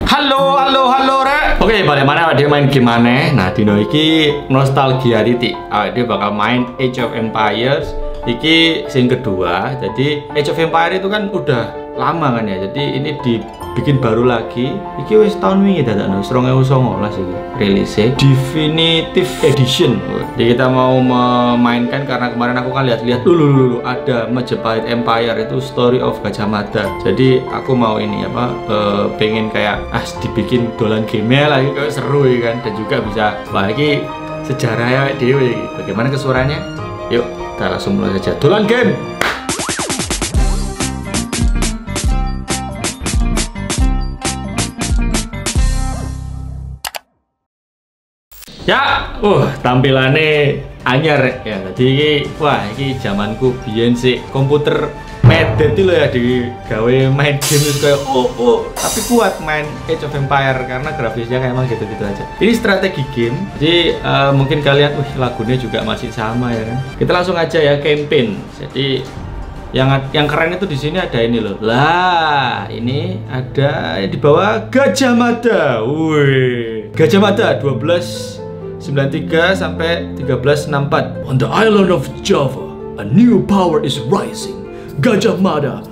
Halo rek. Oke, balik mana dia main game aneh. Nah, dino iki nostalgia titik. Dia bakal main Age of Empires. Iki sing kedua. Jadi Age of Empires itu kan udah lama kan ya. Jadi ini dibikin baru lagi. Iki wis tahun wingi dadakno 2019 iki rilisnya Definitive Edition. Jadi kita mau memainkan karena kemarin aku kan lihat-lihat dulu ada Majapahit Empire itu Story of Gajah Mada. Jadi aku mau ini apa pengen kayak dibikin dolan game lagi kayak seru ya kan, dan juga bisa lagi sejarah ya dewe. Bagaimana kesuaranya? Yuk kita langsung mulai saja dolan game. Ya, tampilannya anyar ya. Jadi wah, ini zamanku biyen sih komputer medet itu ya digawe main game itu kayak tapi kuat main Age of Empire karena grafisnya kayak emang gitu-gitu aja. Ini strategi game. Jadi mungkin kalian lagunya juga masih sama ya kan. Kita langsung aja ya campaign. Jadi yang keren itu di sini ada ini loh. Lah, ini ada di bawah Gajah Mada. Wih. Gajah Mada 1293 sampai 1364. On the island of Java, a new power is rising. Gajah Mada,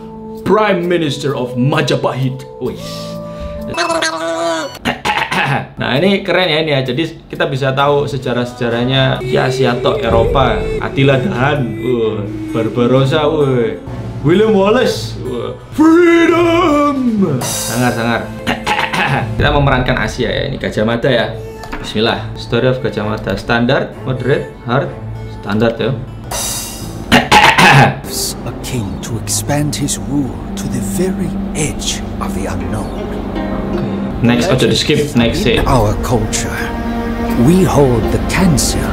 Prime Minister of Majapahit. Wih. Nah, ini keren ya ini ya. Jadi kita bisa tahu sejarah-sejarahnya ya Asiatok, Eropa, Attila Dahan, Barbarossa, William Wallace, freedom. Sangar. Kita memerankan Asia ya. Ini Gajah Mada ya. Bismillah. Story of Gajah Mada. Standard, moderate, hard, standar ya. A king to expand his rule to the very edge of the unknown. Next, di skip. Next, in our culture, we hold the Kancil,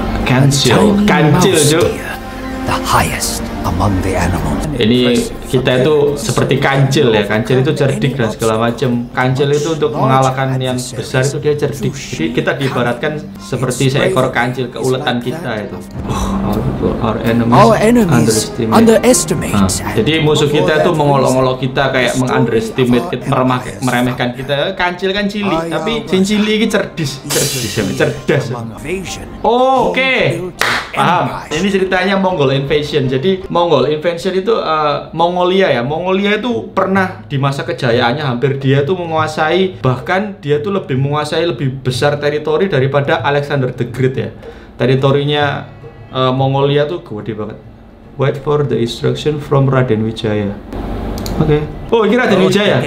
the highest among the animals. Ini kita itu seperti kancil ya. Kancil itu cerdik dan segala macam. Kancil itu untuk mengalahkan yang besar itu dia cerdik. Jadi kita diibaratkan seperti seekor kancil, keuletan kita itu. Our enemies underestimate. Jadi musuh kita itu mengolok-olok kita, kayak mengunderestimate, meremehkan kita. Kancil kan cilik, tapi sing cilik ini cerdas. Oke. Paham. Ini ceritanya Mongol Invasion. Jadi Mongol Invasion itu Mongolia ya. Mongolia itu pernah di masa kejayaannya hampir dia tuh menguasai, bahkan dia tuh lebih menguasai lebih besar teritori daripada Alexander the Great ya. Teritorinya Mongolia tuh gede banget. Wait for the instruction from Raden Wijaya. Oke. Oh, ini Raden Wijaya.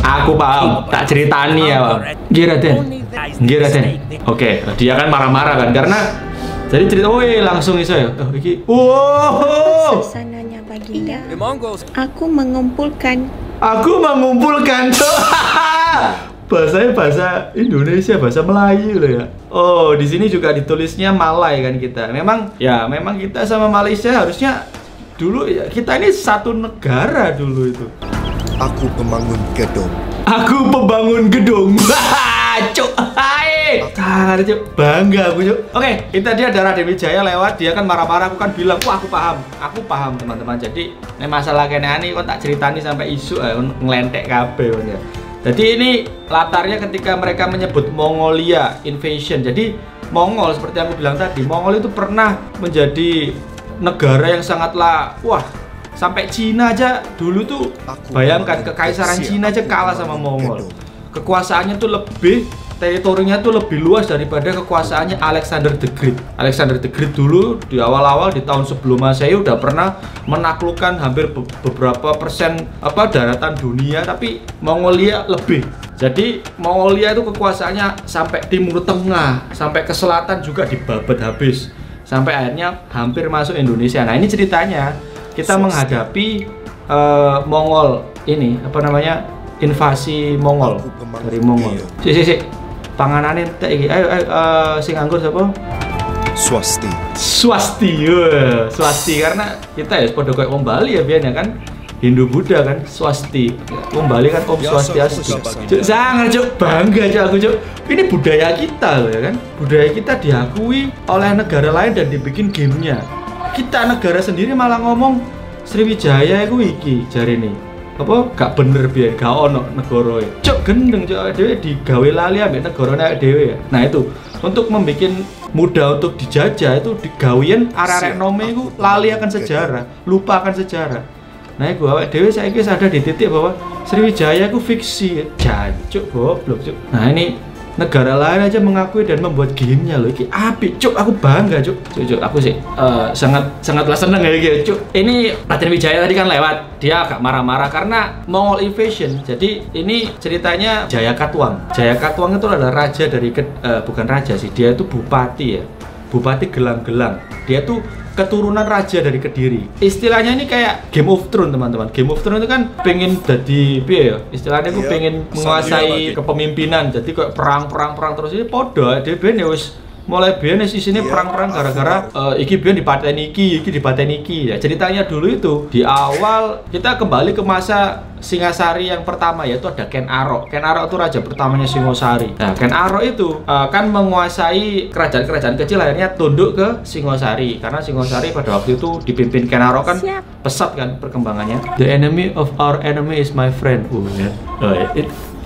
Aku paham, tak ceritani ya, Bang. Giraden. Oke, dia kan marah-marah kan karena jadi cerita, langsung iso ya. Suasananya Baginda. Aku mengumpulkan. Bahasanya bahasa Indonesia, bahasa Melayu loh ya. Oh, di sini juga ditulisnya Malay kan kita. Memang kita sama Malaysia harusnya dulu ya, kita ini satu negara dulu itu. Aku pembangun gedung. Cuk, sangat cuk, bangga aku cuk. Oke, kita dia ada Raden Wijaya lewat, dia kan marah-marah, aku kan bilang, aku paham teman-teman. Jadi, ini masalah kene kok tak ceritani sampai isu ngelentek kabeh ya. Jadi ini latarnya ketika mereka menyebut Mongolia Invasion. Jadi Mongol seperti yang aku bilang tadi, Mongol itu pernah menjadi negara yang sangatlah sampai Cina aja dulu tuh, bayangkan kekaisaran Cina aja kalah sama Mongol. Kekuasaannya tuh lebih, teritorinya tuh lebih luas daripada kekuasaannya Alexander the Great. Alexander the Great dulu di awal-awal di tahun sebelum Masehi udah pernah menaklukkan hampir beberapa persen daratan dunia, tapi Mongolia lebih. Jadi Mongolia itu kekuasaannya sampai Timur Tengah, sampai ke selatan juga dibabat habis, sampai akhirnya hampir masuk Indonesia. Nah, ini ceritanya kita menghadapi Mongol ini invasi Mongol dari Mongol. Si panganane entek iki. Ayo sing nganggur sapa? Swasti karena kita ya padha koyo wong Bali ya biyen ya kan. Hindu Buddha kan Swasti. Wong Bali kan Om Swastiastu. Cuk, sangat cuk, bangga cuk aku cuk. Ini budaya kita loh ya kan. Budaya kita diakui oleh negara lain dan dibikin gamenya. Kita negara sendiri malah ngomong Sriwijaya itu iki jari nih. apa gak bener biar gak ono negara. Cuk gendeng cuk dhewe digawe lali ambek negarane dhewe ya. Nah itu untuk membuat mudah untuk dijajah itu digawean arek-arek nome iku lali akan sejarah, lupa akan sejarah. Nah iku awake dhewe saiki sadar di titik bahwa Sriwijaya iku fiksi. Jancuk goblok cuk. Nah ini negara lain aja mengakui dan membuat gamenya loh, ini apik cuk, aku bangga cuk, aku sih sangatlah seneng ya cuk. Ini Raden Wijaya tadi kan lewat, dia agak marah-marah karena Mongol invasion. Jadi ini ceritanya Jaya Katuang. Jaya Katuang itu adalah raja dari bukan raja sih, dia itu bupati ya, bupati Gelang-Gelang. Dia tuh keturunan raja dari Kediri. Istilahnya ini kayak Game of Thrones teman-teman. Game of Thrones itu kan pengen jadi ya? Istilahnya aku pengen menguasai kepemimpinan. Jadi kayak perang terus ini podo. Dia ben ya wis mulai biyen di sini perang-perang gara-gara iki biyen dipateni iki dipateni iki. Ya, ceritanya dulu itu di awal kita kembali ke masa Singasari yang pertama, yaitu ada Ken Arok. Ken Arok itu raja pertamanya Singosari. Nah, Ken Arok itu kan menguasai kerajaan-kerajaan kecil, akhirnya tunduk ke Singosari karena Singosari pada waktu itu dipimpin Ken Arok kan pesat kan perkembangannya. The enemy of our enemy is my friend.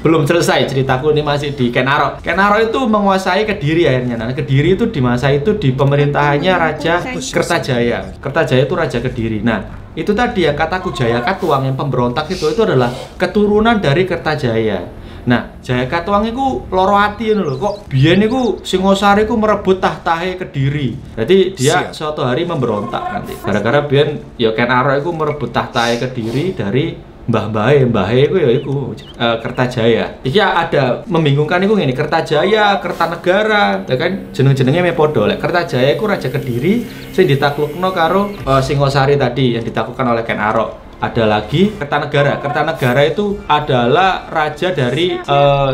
Belum selesai ceritaku, ini masih di Ken Arok. Ken Arok itu menguasai Kediri akhirnya. Nah, Kediri itu di masa itu di pemerintahannya Raja Kertajaya. Kertajaya itu Raja Kediri. Nah, itu tadi yang kataku Jaya Katuang yang pemberontak itu adalah keturunan dari Kertajaya. Nah, Jaya Katuang itu loro ati lho, kok biyen niku Singosari ku merebut tahtahe Kediri. Jadi dia suatu hari memberontak nanti. Gara-gara biyen ya Ken Arok iku merebut tahtahe Kediri dari Mbah-mbahe itu ya iku Kertajaya. Iki ada membingungkan iku ngene, Kertajaya, Kertanegara, ya kan jeneng-jenenge me padha. Lek Kertajaya iku raja Kediri sing ditaklukno karo Singosari tadi yang ditaklukkan oleh Ken Arok. Ada lagi Kertanegara. Kertanegara itu adalah raja dari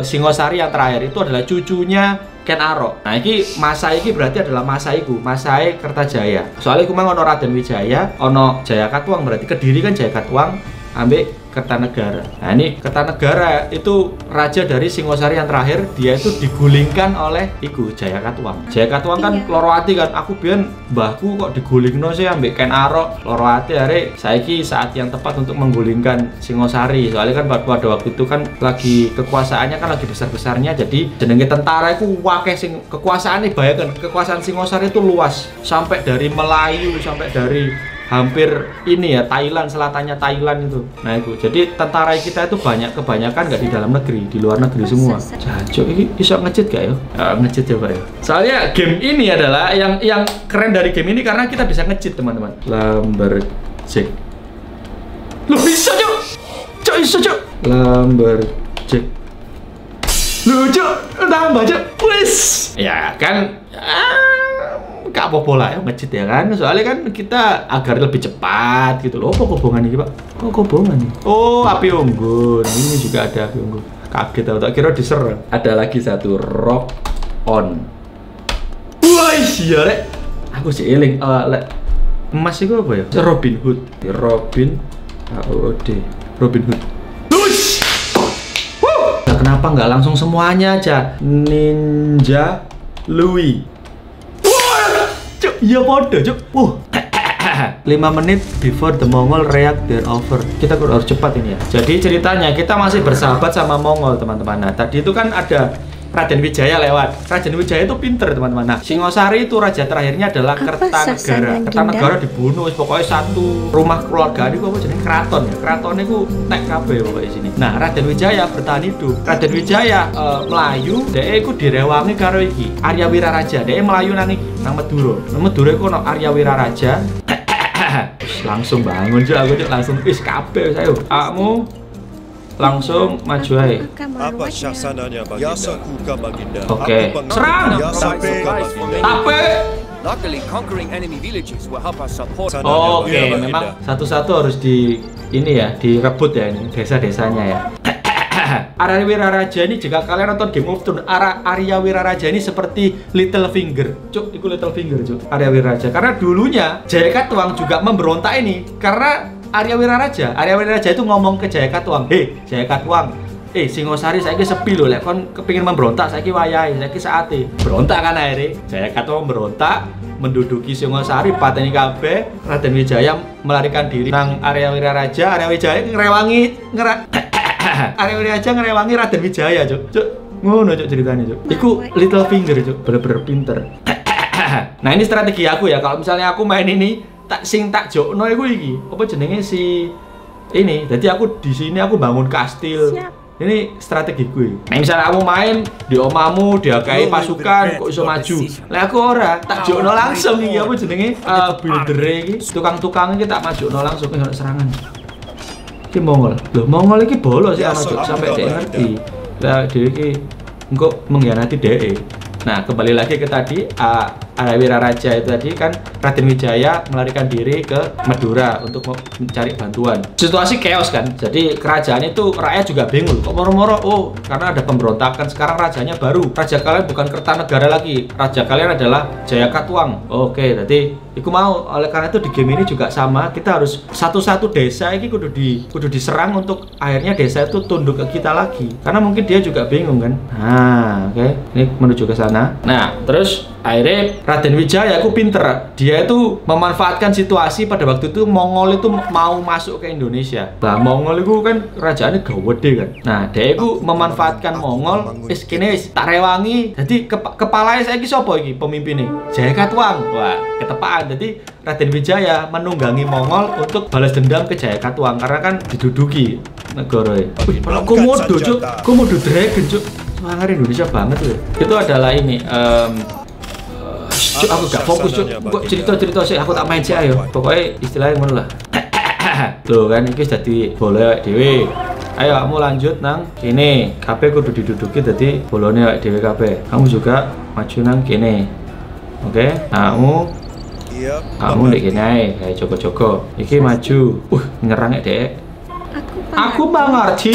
Singosari yang terakhir, itu adalah cucunya Ken Arok. Nah, iki masa iki berarti adalah masa iku, masae Kertajaya. Soalnya iku mang ono Raden Wijaya, ono Jaya Katuang, berarti Kediri kan Jaya Katuang ambek Kertanegara. Nah, ini Kertanegara itu raja dari Singosari yang terakhir, dia itu digulingkan oleh iku Jaya Katuang. Jaya Katuang kan loro ati kan, aku biyen mbahku kok digulingno sih ambek Ken Arok. Loro ati arek saiki saat yang tepat untuk menggulingkan Singosari. Soalnya kan pada waktu itu kan lagi kekuasaannya kan lagi besar-besarnya, jadi jenenge tentara itu wakeh sing kekuasaane, bayangkan kekuasaan Singosari itu luas sampai dari Melayu sampai dari hampir ini ya Thailand, selatannya Thailand itu. Nah itu, jadi tentara kita itu kebanyakan nggak di dalam negeri, di luar negeri semua. Jancuk, ini bisa ngecit gak ya? Ngecit ya Pak ya. Soalnya game ini adalah yang keren dari game ini karena kita bisa ngecit teman-teman. Lumberjack. Lu bisa cuk, cuk bisa cuk. Lumberjack. Lu cuk, tambah cuk. Wis. Ya kan. Gak apa-apa lah ya ngecit ya kan, soalnya kan kita agar lebih cepat gitu loh. Apa kobongan ini Pak? Kok kobongan nih? Oh, api unggun. Ini juga ada api unggun. Kaget aku, tak kira diserang. Ada lagi satu rock on. Wah iya rek, aku sih eling emas itu apa ya? Robin Hood. Robin Hood. Lush! Nah, kenapa nggak langsung semuanya aja? Ninja Louis. Iya podo cuk. 5 menit before the Mongol react their offer. Kita harus cepat ini ya. Jadi ceritanya kita masih bersahabat sama Mongol teman-teman. Nah tadi itu kan ada Raden Wijaya lewat. Raden Wijaya itu pinter teman-teman. Nah Singosari itu raja terakhirnya adalah Kertanegara. Kertanegara dibunuh. Pokoknya satu rumah keluarga ini apa jenis keraton ya. Keraton itu tek kabeh pokoknya sini. Nah Raden Wijaya bertahan hidup. Raden Wijaya Melayu. Dia itu direwangi karo iki Arya Wiraraja. Dia Melayu nang Madura. Nang Madura itu ono Arya Wiraraja. Langsung bangun aja aku langsung wis kabeh saya. Kamu langsung maju aja. Apa syasananya Baginda? Oke. Serang. Tapi Oke, memang satu-satu harus direbut ya ini desa-desanya ya. Arya Wiraraja ini jika kalian nonton Game of Thrones, Arya Wiraraja ini seperti Littlefinger. Cuk, itu Littlefinger, cuk. Arya Wiraraja. Karena dulunya Jaya Katuang juga memberontak ini karena Arya Wiraraja itu ngomong ke Jaya Katuang, "Hei, Jaya Katuang, Singosari saiki sepi lho, lek kon kepengin memberontak saiki wayahe, saiki saate." Berontak kan akhirnya. Jaya Katuang berontak, menduduki Singosari, pateni kabeh. Raden Wijaya melarikan diri nang Arya Wiraraja. Arya Wijaya ngrewangi Arya Wiraraja ngrewangi Raden Wijaya, Cuk. Ngono Cuk ceritanya, Cuk. Iku little finger, Cuk. Bener-bener pinter. Nah, ini strategi aku ya. Kalau misalnya aku main ini tak jokno iku iki. Apa jenenge si ini? Jadi aku di sini aku bangun kastil. Ini strategi gue. Nah, misalnya kamu main di omamu, dia kayak pasukan, kok iso maju. Lah aku ora, tak jokno langsung iki apa jenenge? Builder iki, tukang-tukang iki tak majokno langsung ke serangan. Iki Mongol. Loh, Mongol iki bolos ya ana sampai dia ngerti. Lah dhewe iki engko mengkhianati dhek. Nah, kembali lagi ke tadi Arya Wiraraja itu tadi kan Raden Wijaya melarikan diri ke Madura untuk mencari bantuan. Situasi chaos kan. Jadi kerajaan itu rakyat juga bingung. Kok moro-moro? Oh, karena ada pemberontakan. Sekarang rajanya baru. Raja kalian bukan Kertanegara lagi. Raja kalian adalah Jayakatwang. Oke, berarti iku mau. Oleh karena itu di game ini juga sama. Kita harus satu-satu desa ini kudu diserang untuk akhirnya desa itu tunduk ke kita lagi. Karena mungkin dia juga bingung kan. Nah, oke. Ini menuju ke sana. Nah, terus akhirnya Raden Wijaya aku pinter. Dia itu memanfaatkan situasi pada waktu itu Mongol itu mau masuk ke Indonesia. Nah, Mongol itu kan kerajaannya gede kan. Nah, dia itu memanfaatkan Mongol. Kene tak rewangi. Jadi kepalanya saya sapa iki pemimpinnya? Jayakatwang. Wah, ketepaan. Jadi Raden Wijaya menunggangi Mongol untuk balas dendam ke Jayakatwang karena kan diduduki negara. Wih, komodo Cuk. Komodo dragon Cuk. Sangar Indonesia banget tuh. Itu adalah ini Cuk, aku gak fokus Cuk. Kok cerita-cerita sih aku tak main sih ayo. Pokoknya istilahnya ngono lah. Tuh kan iki dadi bola dhewe. Ayo kamu lanjut nang kene. Kabeh kudu diduduki dadi bolone awake dhewe kabeh. Kamu juga maju nang kene. Oke? Kamu nek kene ae kayak Joko-Joko. Iki maju. Nyerang Dek. Aku mengerti.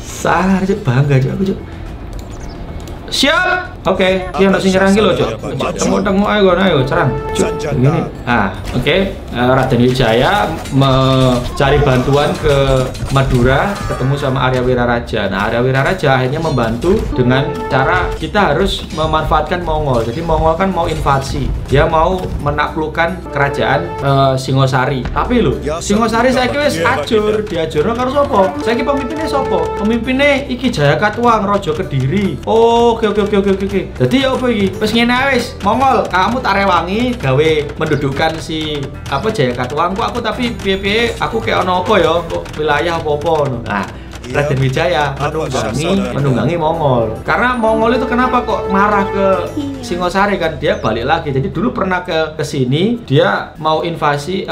Salah aja bangga aja aku Cuk. Siap. Oke, dia masih nyerang gitu loh, Cuk. Temu ayo serang. Cuk. Begini. Oke. Raden Wijaya mencari bantuan ke Madura, ketemu sama Arya Wiraraja. Nah, Arya Wiraraja akhirnya membantu dengan cara kita harus memanfaatkan Mongol. Jadi Mongol kan mau invasi. Dia mau menaklukkan kerajaan Singosari. Tapi lho, Singosari saiki wis ajur, diajurno karo sapa? Saiki pemimpinnya sapa? Pemimpinnya iki Jayakatwang, Raja Kediri. Oke. Jadi apa iki? Wis ngene wis, Mongol, kamu tak rewangi gawe mendudukkan si Jayakatwang kok aku tapi piye-piye aku kayak ono apa ya? Kok wilayah apa-apa ngono. Nah, Raden Wijaya menunggangi Mongol. Karena Mongol itu kenapa kok marah ke Singosari kan? Dia balik lagi. Jadi dulu pernah ke sini, dia mau invasi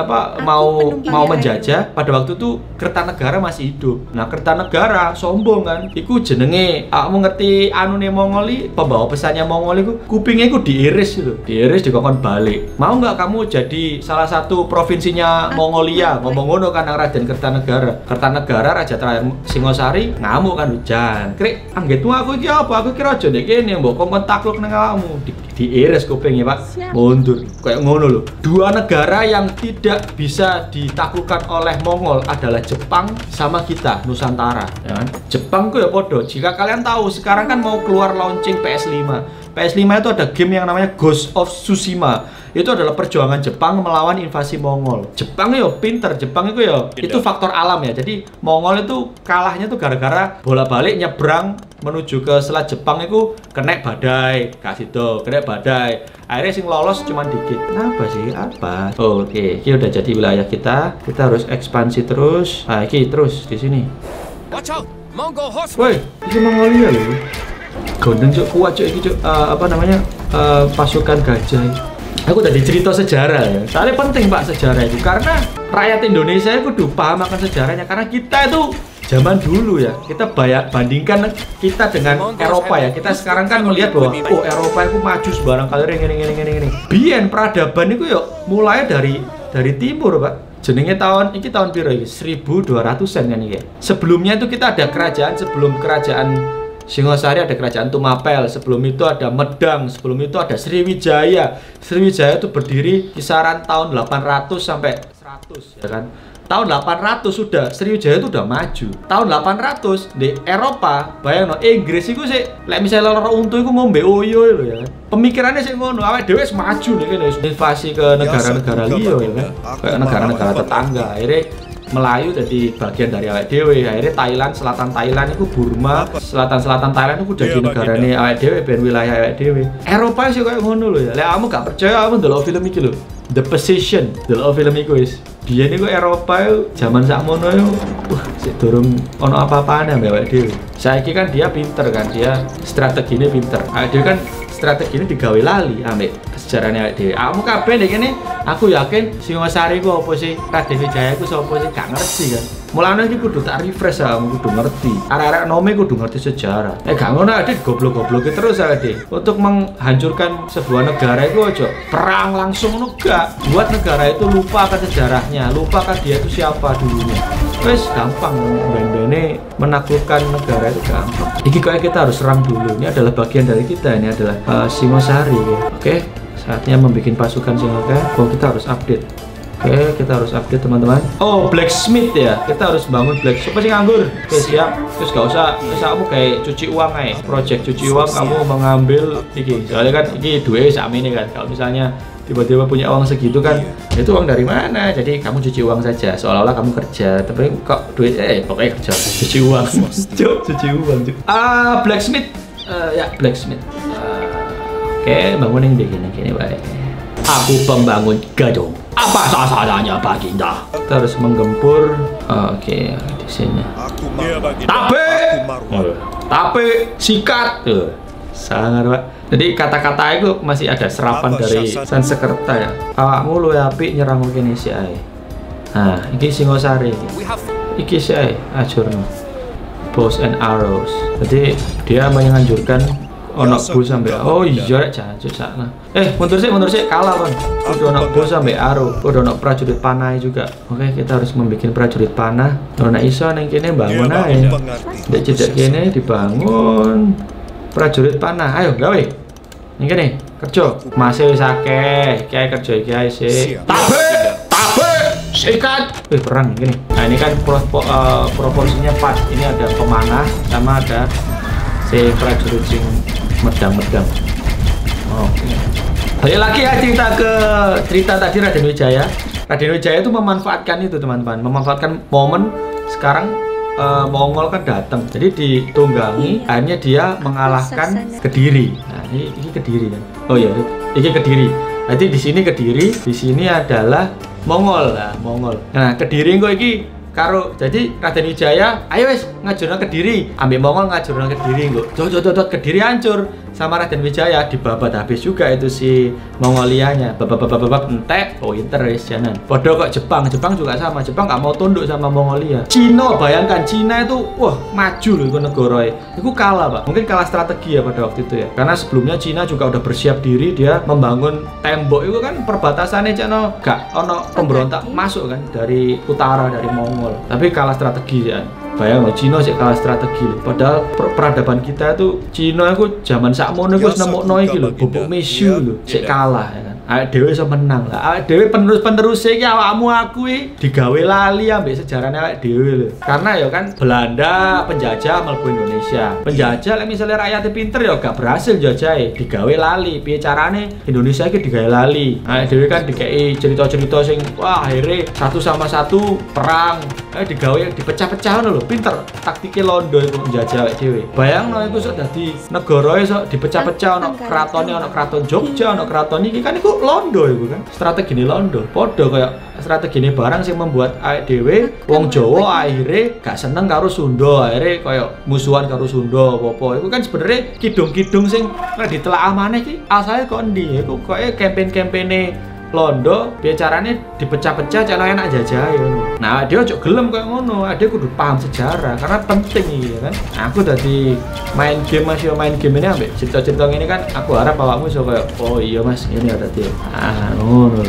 mau menjajah. Pada waktu itu Kertanegara masih hidup. Nah, Kertanegara sombong kan. Iku jenenge kamu ngerti anune Mongol, pembawa pesannya Mongol iku kupingnya iku diiris gitu. Diiris dikongkon balik. Mau nggak kamu jadi salah satu provinsinya Mongolia? Ngomong ngono kan Raden Kertanegara. Kertanegara raja terakhir Singosari ngamuk kan hujan. Krek, anggetmu aku iki apa? Aku kira aja nek kene mbok kon takluk nang awakmu. Diiris kupingnya, Pak. Mundur. Kayak ngono loh. Dua negara yang tidak bisa ditaklukkan oleh Mongol adalah Jepang sama kita, Nusantara, ya kan? Jepang tuh ya podo. Jika kalian tahu, sekarang kan mau keluar launching PS5. PS5 itu ada game yang namanya Ghost of Tsushima. Itu adalah perjuangan Jepang melawan invasi Mongol. Jepang yo pinter, Jepang itu yo itu faktor alam ya. Jadi Mongol itu kalahnya tuh gara-gara bola-balik nyebrang menuju ke selat Jepang itu kena badai, kasih tuh kena badai. Akhirnya sing lolos cuman dikit. Kenapa sih? Apa? Oke, ini udah jadi wilayah kita. Kita harus ekspansi terus. Nah, ini terus di sini. Woi, ini Mongolia loh. Gondeng Cuk, kuat Cuk, ini Cuk, pasukan gajah. Aku tadi cerita sejarah ya. Soalnya penting Pak sejarah itu karena rakyat Indonesia itu kudu paham akan sejarahnya karena kita itu zaman dulu ya. Kita bandingkan kita dengan Eropa ya. Kita sekarang kan melihat bahwa Eropa itu maju sebarang kali ini. Biyen peradaban itu ya mulai dari timur Pak. Jenenge tahun piro iki? 1200-an kan iki. Sebelumnya itu kita ada kerajaan sebelum kerajaan Singosari ada kerajaan Tumapel, sebelum itu ada Medang, sebelum itu ada Sriwijaya. Sriwijaya itu berdiri kisaran tahun 800 sampai 100 ya kan. tahun 800 sudah Sriwijaya itu udah maju. Tahun 800 di Eropa, bayangno Inggris iku sih lek misalnya lara untu iku ngombe oyo lho ya kan. Pemikirannya sih ngono, awake dhewe wis maju nih kan invasi ke negara-negara liya ya kan. Kayak negara-negara tetangga. Akhirnya Melayu jadi bagian dari awake dhewe. Akhirnya Thailand, selatan Thailand itu Burma, selatan Thailand itu jadi negarane awake dhewe ben wilayah awake dhewe. Eropa sih kayak ngono lho ya. Lek kamu gak percaya kamu ndelok film iki lho. The Possession, ndelok film iku wis. Biyen iku Eropa yo zaman sakmono yo sik durung ono apa-apane ambek awake dhewe. Saiki kan dia pinter kan, dia strategine pinter. Awake dhewe kan strategi ini digawe lali ambek sejarahnya awake dhewe. Kamu kabeh nek kene aku yakin Singosari ku apa sih? Raden Wijaya ku sapa sih? Gak ngerti kan. Mulane iki kudu tak refresh kamu kudu ngerti. Arek-arek nome kudu ngerti sejarah. Gak ngono adik goblok-gobloke terus adik. Untuk menghancurkan sebuah negara itu aja perang langsung ngono gak. Buat negara itu lupa akan sejarahnya, lupa akan dia itu siapa dulunya. Wes gampang ben-bene menaklukkan negara itu gampang. Iki kayak kita harus serang dulu. Ini adalah bagian dari kita, ini adalah Singosari ya. Oke, saatnya membuat pasukan Singosari. Kita harus update. Oke, kita harus update teman-teman. Oh, blacksmith ya. Kita harus bangun blacksmith. Siapa sih nganggur? Oke, siap. Terus gak usah kamu kayak cuci uang aja. Project cuci uang kamu mengambil iki. Soalnya kan iki duit sama ini kan. Kalau misalnya tiba-tiba punya uang segitu kan, itu uang dari mana? Jadi kamu cuci uang saja. Seolah-olah kamu kerja, tapi kok duit pokoknya kerja. Cuci uang. Cuci uang. Blacksmith. Ya, blacksmith. Oke, bangunin begini baik. Aku pembangun gedung. Apa sasarannya Baginda? Kita harus menggempur. Oke, di sini. Tapi sikat tuh. Sangat Pak. Jadi kata-kata itu masih ada serapan dari Sansekerta ya. Awakmu luwih apik nyerang kene sik ae. Nah, iki Singosari. Iki sik ae ajurno. Bows and arrows. Jadi dia menganjurkan ono bow sampai iya rek jancuk sakna. Mundur sik kalah Bang. Kudu ono bow sampai arrow, kudu ono prajurit panah juga. Oke, kita harus membuat prajurit panah. Ora iso ning kene bangun ae. Nek cedek kene dibangun prajurit panah. Ayo gawe. Ning kene kerja. Masih wis akeh, kiai kerja iki ae sik. Tabe sikat. Perang gini. Nah, ini kan proporsinya pas. Ini ada pemanah sama ada si prajurit sing medang-medang. Balik lagi ya cerita tadi Raden Wijaya. Raden Wijaya itu memanfaatkan itu teman-teman, memanfaatkan momen sekarang Mongol kan datang, jadi ditunggangi, akhirnya dia mengalahkan Kediri. Nah ini Kediri kan? Oh iya, ini Kediri. Nanti di sini Kediri, di sini adalah Mongol. Nah Mongol. Nah Kediri kok iki karo jadi Raden Wijaya, ayo wes ngajurna Kediri, ambil Mongol ngajurna Kediri kok. Dot Kediri hancur sama Raden Wijaya, dibabat habis juga itu si Mongolianya. Babak entek, pointer wes janan. Podo kok Jepang juga sama, Jepang gak mau tunduk sama Mongolia. Cina, bayangkan Cina itu wah maju loh itu negara. Itu kalah Pak, mungkin kalah strategi ya pada waktu itu ya. Karena sebelumnya Cina juga udah bersiap diri, dia membangun tembok itu kan perbatasannya Cina gak ono pemberontak masuk kan dari utara dari Mongol. Tapi kalah strategi ya. Bayang loh, Cina sih kalah strategi loh. Padahal peradaban kita itu Cina itu zaman sakmono itu nemokno iki lho, bubuk mesu lho, sik kalah ya kan. Awake dhewe iso menang lah. Awake dhewe penerus iki awakmu aku digawe lali ambek sejarahne awake dhewe lho. Karena ya kan Belanda penjajah mlebu Indonesia. Penjajah lek misalnya rakyatnya pinter ya gak berhasil jajahe, digawe lali. Piye carane Indonesia iki digawe lali. Awake dhewe kan dikei cerita-cerita sing wah akhirnya satu sama satu perang. Digawe dipecah-pecah ngono lho, pinter. Taktike londo iku penjajah awake dhewe. Bayangno iku sok dadi negara iso dipecah-pecah ono kratone, ono kraton Jogja, ono kraton iki kan iku londo iku kan. Strategine londo. Padha kaya strategine barang sing membuat awake dhewe wong Jawa akhirnya gak seneng karo Sunda, akhirnya kaya musuhan karo Sunda apa-apa. Iku kan sebenarnya kidung-kidung sing ditelaah maneh iki asale kok endi? Iku koyo campaign-campaign londo, bicaranya dipecah-pecah cara enak jajah ya. Nah dia ojo gelem kayak ngono, dia kudu paham sejarah karena penting ya kan. Aku tadi main game ini ambek cerita-cerita ini kan aku harap awakmu iso kayak oh iya Mas ini ada dia. Ngono.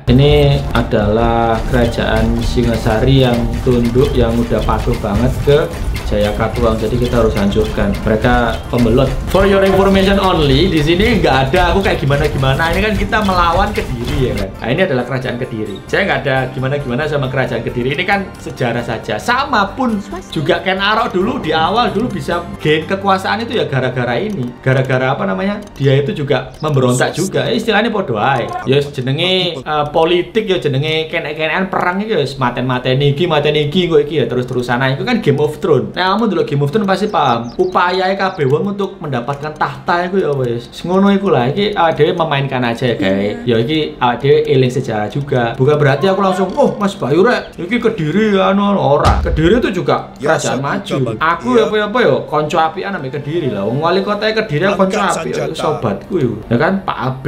Ini adalah kerajaan Singosari yang tunduk, yang udah patuh banget ke Jayaka Tuang, jadi kita harus hancurkan. Mereka pembelot. For your information only, di sini nggak ada aku kayak gimana-gimana. Ini kan kita melawan Kediri ya kan. Nah, ini adalah kerajaan Kediri. Saya nggak ada gimana-gimana sama kerajaan Kediri. Ini kan sejarah saja. Sama pun juga Ken Arok dulu di awal dulu bisa gain kekuasaan itu ya gara-gara ini. Gara-gara apa namanya? Dia itu juga memberontak juga. Istilahnya podo ae. Ya jenenge politik ya jenenge kene-kenean perang iki ya maten-mateni iki kok iki ya terus-terusan. Nah, itu kan Game of Thrones. Nah, kamu dulu Game of Thrones pasti paham. Upaya kabeh wong untuk mendapatkan tahta itu ya wis. Ngono iku lah. Iki dhewe memainkan aja ya kayak. Ya iki dhewe eling sejarah juga. Bukan berarti aku langsung, "Oh, Mas Bayu rek, iki Kediri anu ora." Kediri itu juga kerajaan maju. Aku apa ya konco apian ambek Kediri lah. Wong wali kota Kediri konco api sobatku yo. Ya kan Pak AB,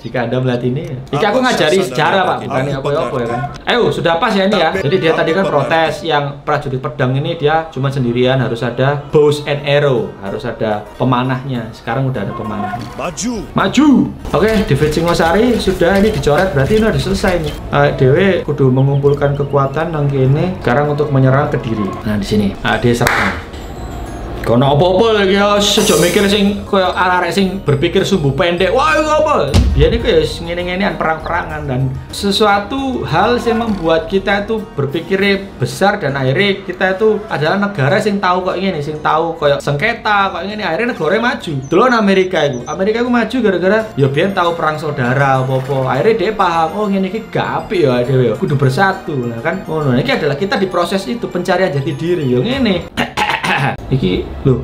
jika Anda melihat ini. Iki aku ngajari sejarah Pak, bukan apa-apa ya kan. Ayo, sudah pas ya ini ya. Jadi dia tadi kan protes yang prajurit pedang ini dia cuma sendirian, harus ada bows and arrow, harus ada pemanahnya. Sekarang udah ada pemanahnya. Maju. Oke, David Singosari sudah ini dicoret, berarti ini udah selesai nih. Dewe kudu mengumpulkan kekuatan nang kene sekarang untuk menyerang Kediri. Nah, di sini. Dia serang. Kono apa-apa lagi ya, sejak mikir sing koyo arek sing berpikir sumbu pendek. Wah, itu apa? Dia ini kayak ngene-ngenean perang-perangan dan sesuatu hal yang membuat kita itu berpikir besar dan akhirnya kita itu adalah negara sing tahu kok ini, sing tahu koyo sengketa kok ini akhirnya negara maju. Dulu Amerika itu maju gara-gara ya biyen tahu perang saudara apa-apa. Akhirnya dia paham, oh ngene iki gak apik ya dhewe. Kudu bersatu. Nah kan ngono. Iki adalah kita di proses itu pencarian jati diri yo ngene. Iki lho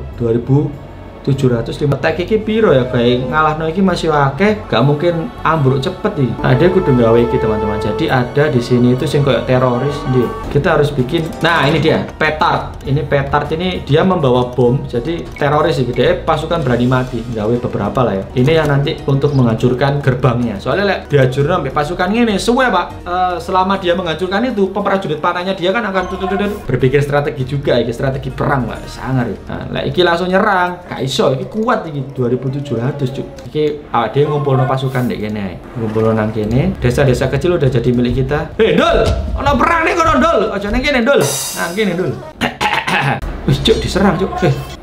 2705 tek iki piro ya kayak ngalahno iki masih akeh, gak mungkin ambruk cepet nih. Ada kudu gawe iki teman-teman. Jadi ada di sini itu sing kayak teroris dia. Kita harus bikin. Nah, ini dia, petard. Ini petard ini dia membawa bom. Jadi teroris iki dia pasukan berani mati. Gawe beberapa lah ya. Ini yang nanti untuk menghancurkan gerbangnya. Soalnya lek dihancurno sampai pasukan ini suwe, Pak. Selama dia menghancurkan itu, prajurit panahnya dia kan akan berpikir strategi juga, iki strategi perang, Pak. Sangar. Nah, lek iki langsung nyerang, gak iso, iki kuat iki 2700 cuk. Iki dia ngumpulno pasukan dek kene. Ngumpulno nang kene. Desa-desa kecil udah jadi milik kita. Dul, ono perang nih kono Dul. Aja nang kene Dul. Nang kene Dul. Wis cuk diserang cuk.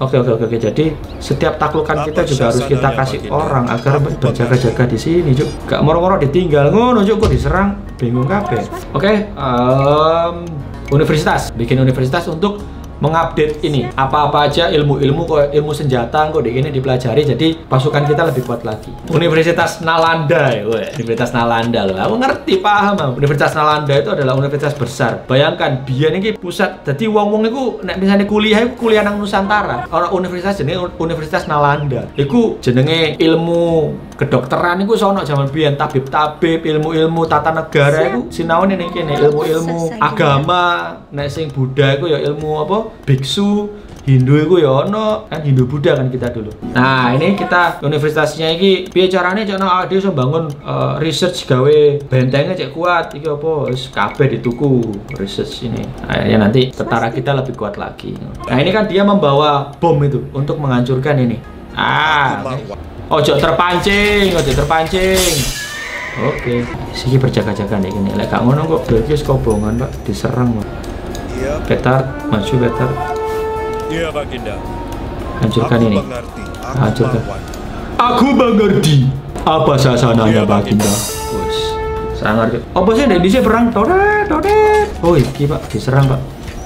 Oke. Jadi setiap taklukan kita juga harus kita kasih orang agar berjaga-jaga di sini cuk. Gak moro-moro ditinggal ngono cuk, kok diserang bingung kabeh. Oke, universitas. Bikin universitas untuk mengupdate ini apa-apa aja ilmu-ilmu kok ilmu senjata kok di ini dipelajari jadi pasukan kita lebih kuat lagi. Universitas Nalanda ya, Universitas Nalanda loh. Aku ngerti paham. Universitas Nalanda itu adalah universitas besar. Bayangkan biyen iki pusat jadi wong-wong iku nek misalnya kuliah nang Nusantara. Ora universitas jenenge Universitas Nalanda. Iku jenenge ilmu kedokteran iku sono jaman biyen tabib-tabib, ilmu-ilmu tata negara iku sinaone ning kene, ilmu-ilmu agama. Nek sing Buddha iku ya ilmu apa? Biksu, Hindu itu ya ono kan Hindu Buddha kan kita dulu. Nah ini kita universitasnya ini piye carane cok dia iso bangun research gawe bentengnya cek kuat iki apa wis kabeh dituku research ini. Akhirnya nanti tentara kita lebih kuat lagi. Nah ini kan dia membawa bom itu untuk menghancurkan ini. Ojo terpancing. Oke, siki berjaga-jaga nih gini. Lek gak ngono kok iki wis kobongan, Pak, diserang, Pak. Petard, maju Petard. Iya, Baginda. Hancurkan ini. Hancurkan. Aku mengerti apa sasananya Baginda. Wes, sangar. Apa sih Indonesia perang? Todet. Oh, iki Pak, diserang, Pak.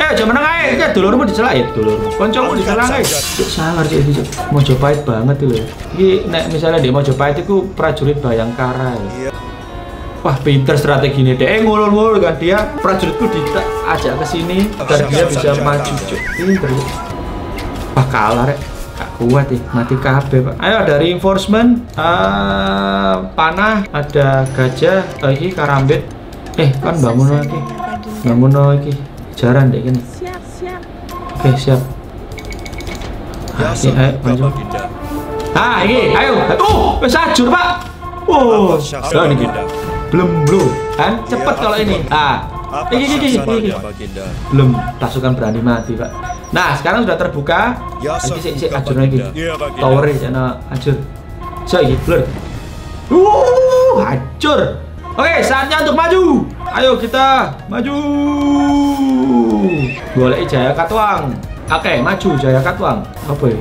Jangan menang ae, iki dulurmu dicelak ya, dulurmu. Kancamu diserang ae. Sangar sih iki. Mojopahit banget lho. Iki nek misalnya di Mojopahit iku prajurit Bayangkara ya. Wah, pinter strategi ini deh. Ngulur-ngulur kan dia prajuritku diajak ke sini agar dia bisa maju, cuk. Pinter. Wah, kalah rek. Gak kuat nih, mati kabeh, Pak. Ayo ada reinforcement, panah, ada gajah, iki karambit. Kan bangun lagi. Bangun lagi. Jaran deh gini. Siap. Oke, siap. Ini ayo maju. Ini, ayo. Wis ajur, Pak. Ini kita. Belum bro, kan cepet kalau ini. Ini. Belum, pasukan berani mati, Pak. Nah, sekarang sudah terbuka. Lagi sik ajur lagi. Tower jana ajur. So, iki blur. Hancur. Oke, saatnya untuk maju. Ayo kita maju. Golek Jaya Katwang. Oke, maju Jaya Katwang. Apa ya?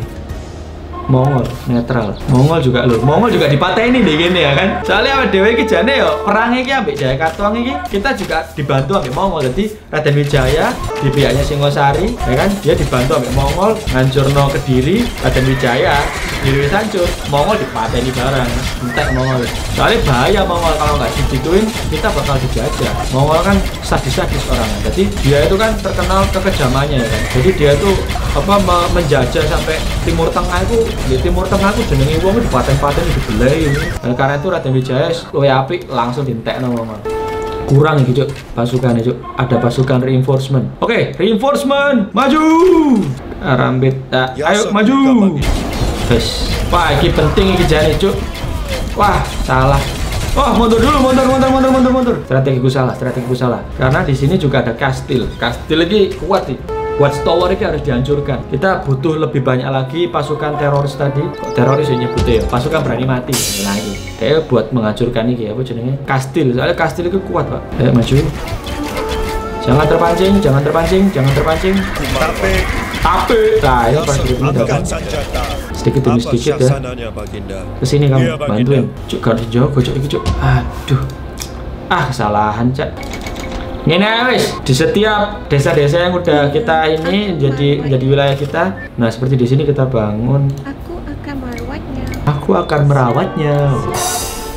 Mongol netral. Mongol juga loh. Mongol juga dipateni deh gini ya kan. Soalnya awake dhewe iki jane yo perang iki ambek Jaya Katwang iki kita juga dibantu ambek Mongol. Jadi Raden Wijaya di pihaknya Singosari ya kan, dia dibantu ambek Mongol ngancurno Kediri. Raden Wijaya Kediri wis hancur, Mongol dipateni barang. Entek Mongol. Soalnya bahaya Mongol kalau nggak digituin kita bakal dijajah. Mongol kan sadis-sadis orangnya. Jadi dia itu kan terkenal kekejamannya ya kan. Jadi dia itu apa menjajah sampai Timur Tengah itu. Di Timur Tengah itu jenenge wong dipaten-paten dibelai ini. Karena itu Raden Wijaya luwih apik langsung dientekno Mongol. Kurang iki, Cuk. Pasukan Cuk. Ada pasukan reinforcement. Oke, reinforcement. Maju. Rambit. Ayo maju. Wes. Wah, iki penting iki jane, Cuk. Wah, salah. Oh, mundur dulu, mundur. Strategiku salah. Karena di sini juga ada kastil. Kastil lagi kuat nih. Watchtower ini harus dihancurkan. Kita butuh lebih banyak lagi pasukan teroris tadi. Teroris yang nyebutnya ya, pasukan berani mati. Nah ini, kayak buat menghancurkan ini apa jenenge? Kastil. Soalnya kastil itu kuat pak. Ayo maju. Jangan terpancing. Tapi. Nah ini prajurit ini dapat. Sedikit demi sedikit ya. Kesini kamu bantuin. Cuk, harus jago cuk iki cuk. Aduh. Kesalahan cak. Ini wis di setiap desa-desa yang udah kita ini menjadi wilayah kita. Nah seperti di sini kita bangun. Aku akan merawatnya.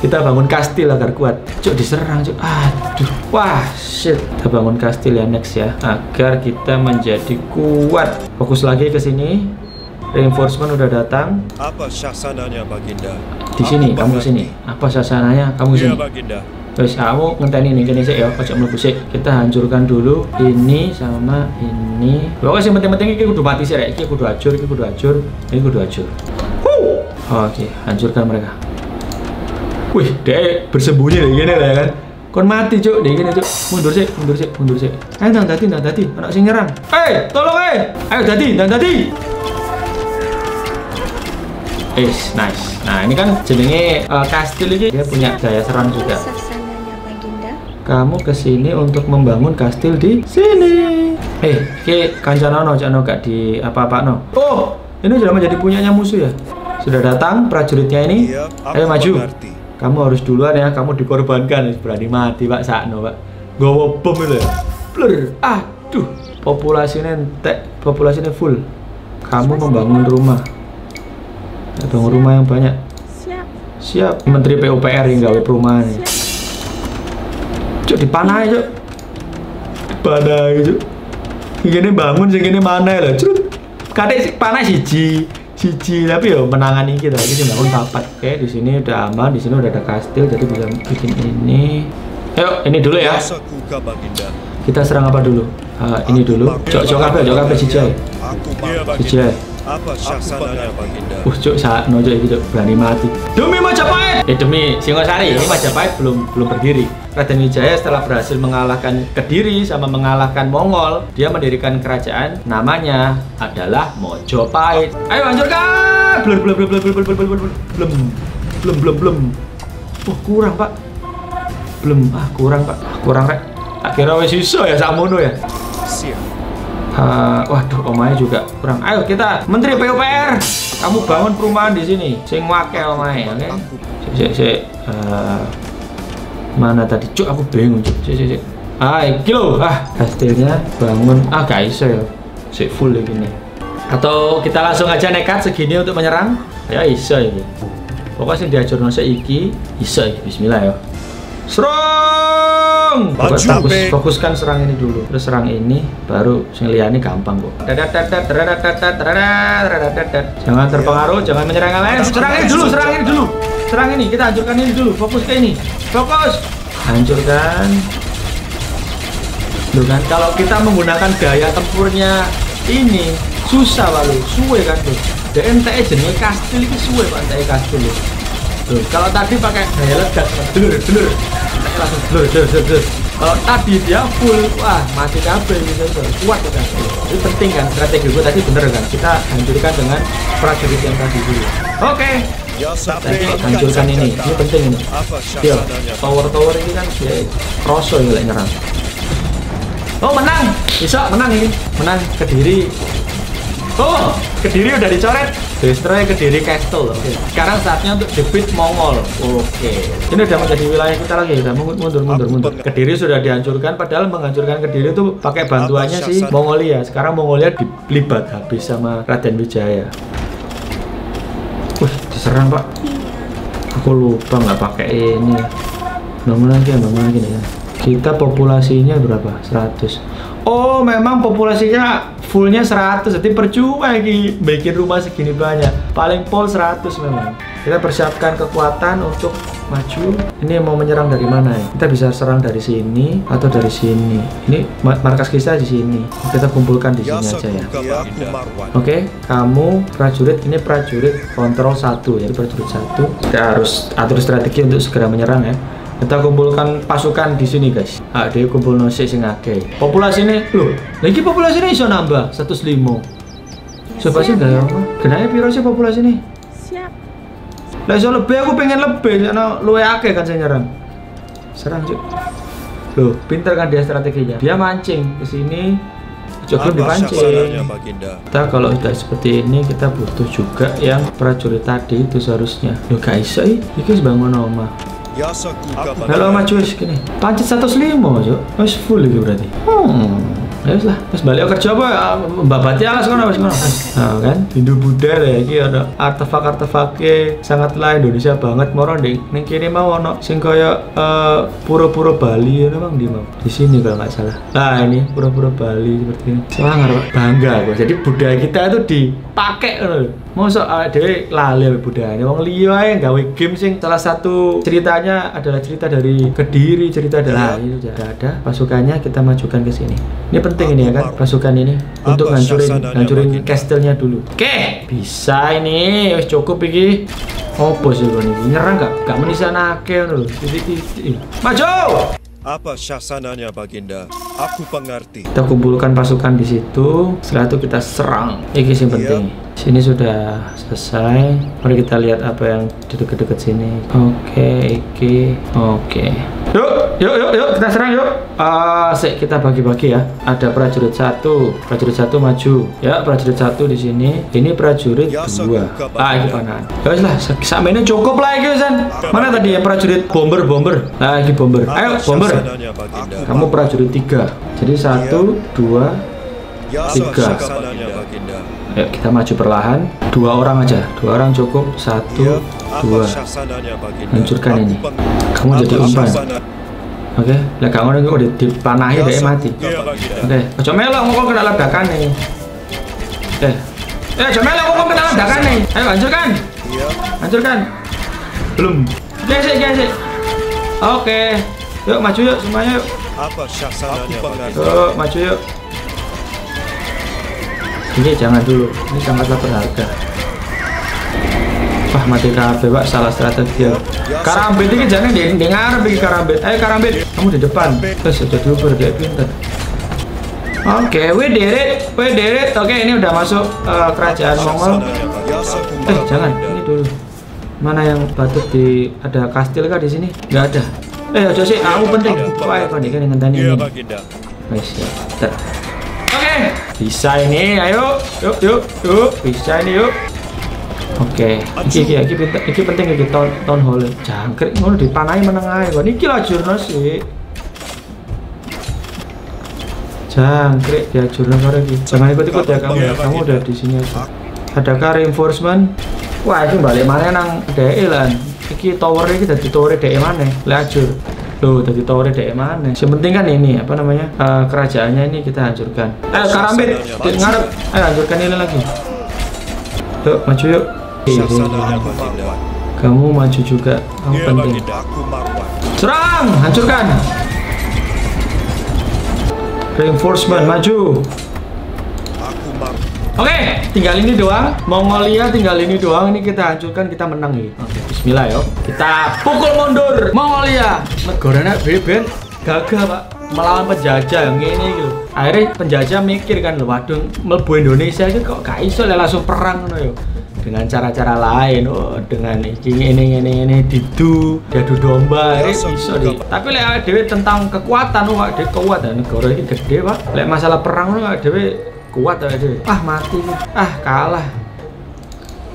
Kita bangun kastil agar kuat. Cuk diserang cuk. Aduh. Wah shit. Kita bangun kastil ya next ya. Agar kita menjadi kuat. Fokus lagi ke sini. Reinforcement udah datang. Apa sasananya Baginda? Di sini kamu ke sini. Apa sasananya kamu ke sini? Terus kamu ngenteni nih gini sih ya, pojok mlebu sik. Kita hancurkan dulu ini sama ini. Pokoknya yang penting-penting ini kudu mati sih rek. Ini kudu hancur, ini kudu hancur. Oke, hancurkan mereka. Wih, dek bersembunyi deh gini lah ya kan. Kon mati cuk, deh gini cuk. Mundur sik. Ayo nang dadi, anak sing nyerang. Tolong ayo dadi. Nice. Nah, ini kan jenenge kastil ini dia punya daya serang juga. Kamu kesini untuk membangun kastil di sini. Ki kancanono jangan gak di apa-apa no. Oh, ini sudah menjadi punyanya musuh ya. Sudah datang prajuritnya ini. Ayo maju. Kamu harus duluan ya. Kamu dikorbankan. Berani mati Pak Sakno Pak. Gowo bom itu ya. Blur. Aduh. Populasinya full. Kamu membangun rumah. Bangun rumah yang banyak. Siap. Menteri PUPR yang gawe perumahan ya. Cuk dipanai cuk. Gini bangun sing gini mana lah cuk. Kadek panai siji tapi yo menangani kita ini bangun papat. Oke, di sini udah aman, di sini udah ada kastil jadi bisa bikin ini. Ayo, ini dulu ya. Kita serang apa dulu? Ini dulu. Cok kabeh siji. Apa sasananya Baginda? Cuk sakno cuk iki cuk berani mati. Demi Majapahit. Demi Singosari. Ini Majapahit belum berdiri. Raden Wijaya setelah berhasil mengalahkan Kediri sama mengalahkan Mongol, dia mendirikan kerajaan namanya adalah Mojopahit. Ayo hancurkan. Belum. Kurang, Pak. Kurang, Pak. Kurang rek. Tak kira wis iso ya sakmono ya. Siap. Waduh, omahe juga kurang. Ayo kita Menteri PUPR, kamu bangun perumahan di sini. Sing wake omahe, oke? Sik. Mana tadi? Cuk, aku bingung, Cuk. Sik. Iki lho. Kastilnya bangun. Gak iso ya. Sik full lagi nih. Atau kita langsung aja nekat segini untuk menyerang? Ya iso ini. Pokoknya sing diajurno iki iso iki. Bismillah ya. Serang! Fokuskan serang ini dulu. Terus serang ini, baru sing liyane gampang kok. Jangan terpengaruh, jangan menyerang yang lain. Serang ini dulu. Serang ini, kita hancurkan ini dulu. Fokus ke ini. Fokus. Hancurkan. Loh kan, kalau kita menggunakan gaya tempurnya ini susah lalu, suwe kan tuh. DNTE jenenge kastil itu suwe Pak, DNTE kastil. Tuh, kalau tadi pakai gaya ledak, dulur. Langsung dulur. Kalau tadi dia full, wah mati kabel gitu, kuat kan. Itu penting kan, strategi gue tadi bener kan. Kita hancurkan dengan prajurit yang tadi dulu. Oke. Tadi hancurkan ini penting ini. Dia tower ini kan dia kroso yang nyerang. Oh menang, bisa menang ini, menang Kediri. Oh, Kediri udah dicoret. Destroy Kediri Castle. Oke. Sekarang saatnya untuk defeat Mongol. Oke. Ini udah menjadi wilayah kita lagi. Udah mundur. Kediri sudah dihancurkan. Padahal menghancurkan Kediri itu pakai bantuannya si Mongolia. Sekarang Mongolia dilibat habis sama Raden Wijaya. Wih, diserang Pak. Aku lupa nggak pakai ini. Bangun lagi nih ya. Kita populasinya berapa? 100. Oh, memang populasinya fullnya 100, jadi percuma lagi bikin rumah segini banyak. Paling pol 100 memang. Kita persiapkan kekuatan untuk maju. Ini mau menyerang dari mana ya? Kita bisa serang dari sini atau dari sini. Ini markas kita di sini. Kita kumpulkan di sini aja ya. Oke, kamu prajurit, ini prajurit kontrol 1, jadi prajurit 1. Kita harus atur strategi untuk segera menyerang ya. Kita kumpulkan pasukan di sini guys. Dia kumpul nasi sing akeh. Populasi ini, loh, lagi populasi ini iso nambah 105. Coba sih enggak ya? Kenapa piro sih populasi ini? Siap. Lah iso lebih, aku pengen lebih karena luwe akeh kan saya nyerang. Serang cuk. Loh, pinter kan dia strateginya. Dia mancing ke sini. Coba dipancing. Kita kalau sudah seperti ini kita butuh juga yang prajurit tadi itu seharusnya. Loh gak iso iki bangun omah. Halo maju wis gini. Pancet 105 aja. Wis full iki berarti. Ya wis lah, wis balik kerja apa mbabati alas kono wis ngono. Nah, kan Hindu Buddha ya iki ada artefak-artefake sangatlah Indonesia banget moro ning kene mau ono sing kaya pura-pura Bali ya Bang di mau. Di sini kalau nggak salah. Nah, ini pura-pura Bali seperti ini. Sangar Pak, bangga aku. Jadi budaya kita itu dipakai ngono lho. Mosok dhewe lali budayane wong liya ae gawe game sing salah satu ceritanya adalah cerita dari Kediri, cerita dari itu ada pasukannya kita majukan ke sini. Ini penting ini ya kan pasukan ini untuk ngancurin castle-nya dulu. Oke, bisa ini wis cukup iki. Opo sih kon iki? Nyerang enggak menisanake ngono lho. Titik-titik. Maju! Apa syasananya Baginda? Aku pengerti. Kita kumpulkan pasukan di situ. Setelah itu kita serang. Ini sih penting. Sini sudah selesai. Mari kita lihat apa yang di dekat-dekat sini. Oke, iki. Oke. Yuk, kita serang yuk. Kita bagi-bagi ya. Ada prajurit 1 maju. Ya, prajurit 1 di sini. Ini prajurit 2. Ini panahan. Ya wis lah, sakmene cukup lah iki San. Mana tadi ya prajurit bomber. Nah, ini bomber. Ayo, bomber. Kamu prajurit 3. Jadi 1, 2, 3. Ayo kita maju perlahan. 2 orang aja. 2 orang cukup. 1, 2. Hancurkan ini. Kamu jadi umpan. Oke, lah kamu udah dipanahi dia mati. Oke, aja melok ngomong kena ledakan nih. Aja melok ngomong kena ledakan nih. Ayo hancurkan. Belum. Gesek. Oke. Yuk maju yuk semuanya yuk. Apa syasananya Baginda? Yuk maju yuk. Ini jangan dulu. Ini sangatlah berharga. Wah mati kabeh Pak, salah strategi. Karambit ini jangan dengar bagi karambit. Ayo karambit, kamu di depan. Terus sudah diuber kayak pinter. Oke, we deret. Oke, ini udah masuk kerajaan Mongol. Jangan, ini dulu. Mana yang patut ada kastil kah di sini? Nggak ada. Aja sih, aku penting. Wah, kan dengan tani ini. Nice ya. Oke, bisa ini. Ayo, yuk. Bisa ini yuk. Oke, iki penting iki town hall. Jangkrik ngono dipanahi meneng ae kok. Niki lajurno sih. Jangkrik diajurno karo iki. Jangan ikut-ikut ya kamu ya. Kamu udah di sini aja. Adakah reinforcement? Wah, itu balik mana nang DE lan. Iki tower iki dadi tower DE mana? Lajur. Loh, dadi tower DE mana? Yang penting kan ini apa namanya? Kerajaannya ini kita hancurkan. Ayo karambit, ngarep. Ayo hancurkan ini lagi. Yuk, maju yuk. Kamu maju juga, kamu penting. Serang, hancurkan. Reinforcement maju. Oke, tinggal ini doang. Mongolia tinggal ini doang. Ini kita hancurkan, kita menang nih. Oke, bismillah yuk. Kita pukul mundur Mongolia. Negaranya beben gagah Pak, melawan penjajah yang ini gitu. Akhirnya penjajah mikir kan, waduh, mlebu Indonesia itu kok gak iso langsung perang ngono yo. dengan cara-cara lain. Oh, dengan ini didu domba bisa deh. Tapi lek awake dhewe tentang kekuatan awake dhewe kuat dan negara iki gede, Pak. Lek masalah perang awake dhewe kuat awake dhewe. Mati. Kalah.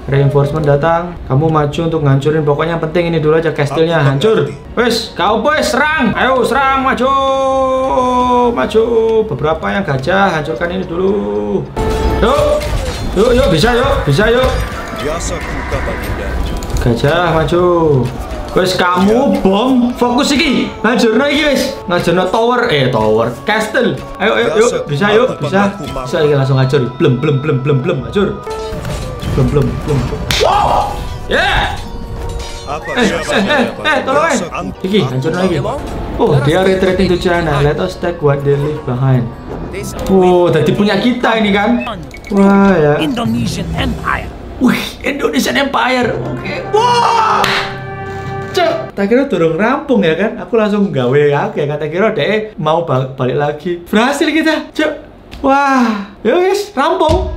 Reinforcement datang, kamu maju untuk ngancurin. Pokoknya yang penting ini dulu aja, kastilnya hancur. Wes, kau boys serang, ayo serang, maju. Beberapa yang gajah, hancurkan ini dulu. Yuk, bisa yuk. Gajah maju. Wes kamu bom, fokus iki, ngajurno iki wes, ngajurno tower, castle. Ayo, bisa. Iki langsung ngajur, blem, ngajur. Belum. Wow! Yeah! Tolong Iki, hancur lagi. Oh, dia retreating to China. Let us take what they leave behind. Tadi punya kita ini kan. Wah, ya. Indonesian Empire. Wih, Indonesian Empire. Oke. Wah! Tak kira durung rampung ya kan. Aku langsung gawe kan. Tak kira deh mau balik lagi. Berhasil kita. Wah, ya wis, rampung.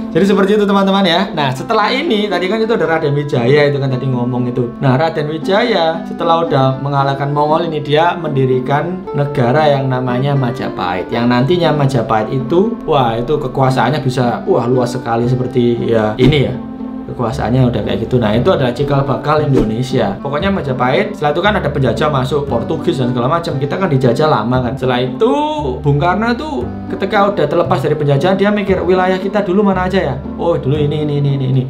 Jadi seperti itu teman-teman ya. Nah setelah ini tadi kan itu ada Raden Wijaya itu kan tadi ngomong itu. Nah Raden Wijaya setelah udah mengalahkan Mongol ini dia mendirikan negara yang namanya Majapahit. Yang nantinya Majapahit itu itu kekuasaannya bisa luas sekali seperti ya ini ya. Kekuasaannya udah kayak gitu. Nah itu adalah cikal bakal Indonesia. Pokoknya Majapahit. Setelah itu kan ada penjajah masuk, Portugis dan segala macam. Kita kan dijajah lama kan. Setelah itu Bung Karno tuh ketika udah terlepas dari penjajahan dia mikir wilayah kita dulu mana aja ya. Oh dulu ini.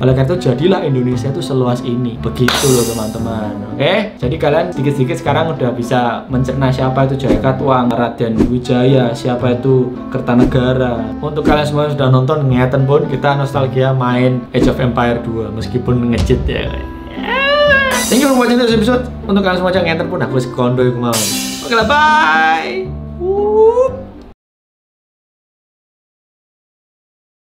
Oleh karena itu jadilah Indonesia itu seluas ini. Begitu loh teman-teman. Oke. Jadi kalian sedikit-sedikit sekarang udah bisa mencerna siapa itu Jayakatwang, Raden Wijaya, siapa itu Kertanegara. Untuk kalian semua yang sudah nonton ngeten pun kita nostalgia main Age of Empire 2 meskipun ngecit ya. Thank you for watching this episode. Untuk kalian semua yang ngenter pun aku sekondo mau. Oke lah, bye.